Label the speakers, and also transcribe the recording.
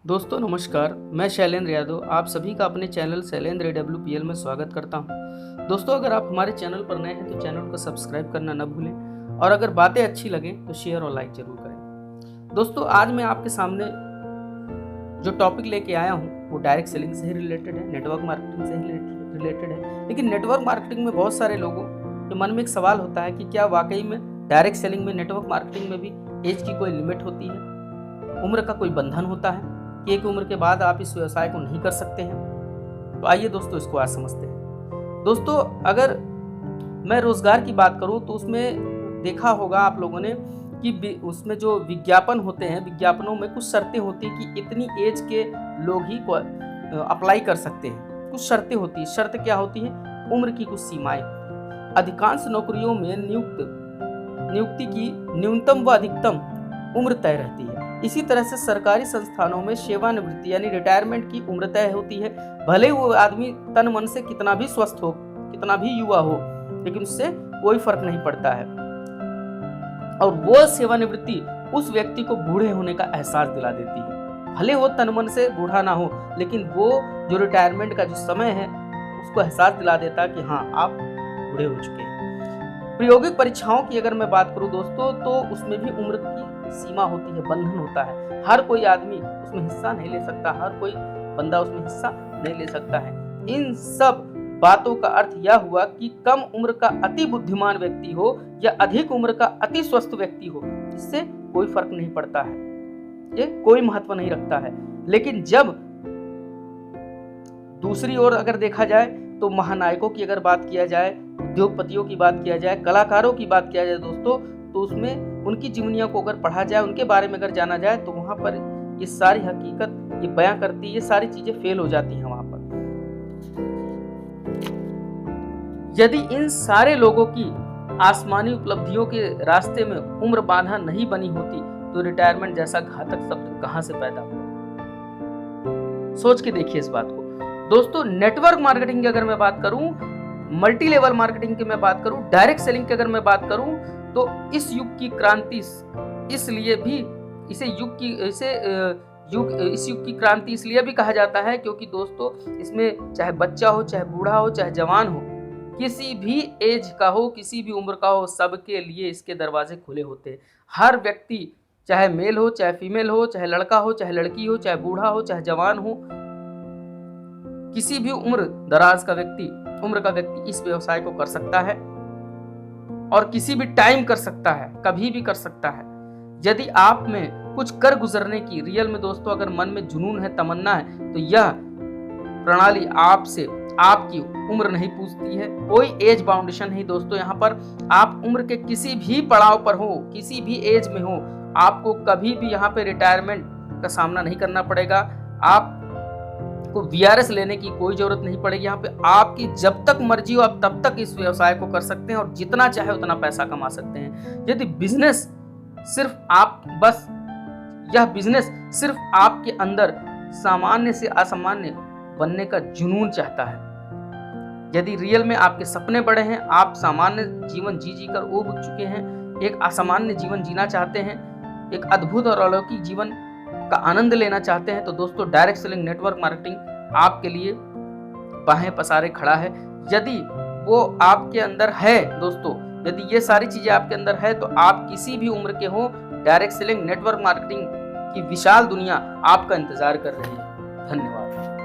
Speaker 1: दोस्तों नमस्कार, मैं शैलेंद्र यादव आप सभी का अपने चैनल शैलेंद्र AWPL में स्वागत करता हूं। दोस्तों अगर आप हमारे चैनल पर नए हैं तो चैनल को सब्सक्राइब करना न भूलें और अगर बातें अच्छी लगें तो शेयर और लाइक जरूर करें। दोस्तों आज मैं आपके सामने जो टॉपिक लेके आया हूं वो डायरेक्ट सेलिंग से ही रिलेटेड है, नेटवर्क मार्केटिंग से ही रिलेटेड है। लेकिन नेटवर्क मार्केटिंग में बहुत सारे लोगों के मन में एक सवाल होता है कि क्या वाकई में डायरेक्ट सेलिंग में, नेटवर्क मार्केटिंग में भी एज की कोई लिमिट होती है, उम्र का कोई बंधन होता है कि एक उम्र के बाद आप इस व्यवसाय को नहीं कर सकते हैं। तो आइए दोस्तों इसको आज समझते हैं। दोस्तों अगर मैं रोजगार की बात करूं तो उसमें देखा होगा आप लोगों ने कि उसमें जो विज्ञापन होते हैं, विज्ञापनों में कुछ शर्तें होती हैं कि इतनी एज के लोग ही अप्लाई कर सकते हैं। कुछ शर्तें होती हैं। शर्त क्या होती है? उम्र की कुछ सीमाएं। अधिकांश नौकरियों में नियुक्ति की न्यूनतम व अधिकतम उम्र तय रहती है। इसी तरह से सरकारी संस्थानों में सेवानिवृत्ति यानी रिटायरमेंट की उम्र तय होती है। भले वो आदमी तन मन से कितना भी स्वस्थ हो, कितना भी युवा हो, लेकिन उससे कोई फर्क नहीं पड़ता है। और वो सेवानिवृत्ति उस व्यक्ति को बूढ़े होने का एहसास दिला देती है। भले वो तन मन से बूढ़ा ना हो, लेकिन वो जो रिटायरमेंट का जो समय है उसको एहसास दिला देता है कि हाँ आप बूढ़े हो चुके हैं। प्रायोगिक परीक्षाओं की अगर मैं बात करूं दोस्तों तो उसमें भी उम्र की सीमा होती है, बंधन होता है। हर कोई आदमी उसमें हिस्सा नहीं ले सकता, हर कोई बंदा उसमें हिस्सा नहीं ले सकता है। इन सब बातों का अर्थ यह हुआ कि कम उम्र का अति बुद्धिमान व्यक्ति हो या अधिक उम्र का अति स्वस्थ व्यक्ति हो, इससे कोई फर्क नहीं पड़ता है, ये कोई महत्व नहीं रखता है। लेकिन जब दूसरी ओर अगर देखा जाए तो महानायकों की अगर बात किया जाए, उद्योगपतियों की बात किया जाए, कलाकारों की बात किया जाए दोस्तों, तो उसमें उनकी जीवनियों को अगर पढ़ा जाए, उनके बारे में अगर जाना जाए तो वहां पर ये सारी हकीकत ये बयां करती है, ये सारी चीजें फेल हो जाती हैं वहां पर। यदि इन सारे लोगों की आसमानी उपलब्धियों के रास्ते में उम्र बाधा नहीं बनी होती तो रिटायरमेंट जैसा घातक शब्द कहां से पैदा हुआ? सोच के देखिए इस बात को दोस्तों। नेटवर्क मार्केटिंग की अगर मैं बात करूं, मल्टी लेवल मार्केटिंग की मैं बात करूं, डायरेक्ट सेलिंग की अगर मैं बात करूं तो इस युग की क्रांति इसलिए भी इस युग की क्रांति इसलिए भी कहा जाता है क्योंकि दोस्तों इसमें चाहे बच्चा हो, चाहे बूढ़ा हो, चाहे जवान हो, किसी भी एज का हो, किसी भी उम्र का हो, सबके लिए इसके दरवाजे खुले होते हैं। हर व्यक्ति चाहे मेल हो, चाहे फीमेल हो, चाहे लड़का हो, चाहे लड़की हो, चाहे बूढ़ा हो, चाहे जवान हो, किसी भी उम्र का व्यक्ति इस व्यवसाय को कर सकता है और किसी भी टाइम कर सकता है, कभी भी कर सकता है। यदि आप में कुछ कर गुजरने की रियल में दोस्तों अगर मन में जुनून है, तमन्ना है, तो यह प्रणाली आपसे आपकी उम्र नहीं पूछती है। कोई एज बाउंडेशन नहीं दोस्तों। यहाँ पर आप उम्र के किसी भी पड़ाव पर हो, किसी भी एज में हो, आपको कभी भी यहाँ पे रिटायरमेंट का सामना नहीं करना पड़ेगा। आप को VRS लेने की कोई जरूरत नहीं पड़ेगी। यहाँ पे आपकी जब तक मर्जी हो आप तब तक इस व्यवसाय को कर सकते हैं और जितना चाहे उतना पैसा कमा सकते हैं। यदि बिजनेस सिर्फ आपके अंदर सामान्य से असामान्य बनने का जुनून चाहता है, यदि रियल में आपके सपने बड़े हैं, आप सामान्य जीवन जी कर ऊब चुके हैं, एक असामान्य जीवन जीना चाहते हैं, एक अद्भुत और अलौकिक जीवन का आनंद लेना चाहते हैं, तो दोस्तों डायरेक्ट सेलिंग नेटवर्क मार्केटिंग आपके लिए बाहें पसारे खड़ा है। यदि वो आपके अंदर है दोस्तों, यदि ये सारी चीजें आपके अंदर है तो आप किसी भी उम्र के हो, डायरेक्ट सेलिंग नेटवर्क मार्केटिंग की विशाल दुनिया आपका इंतजार कर रही है। धन्यवाद।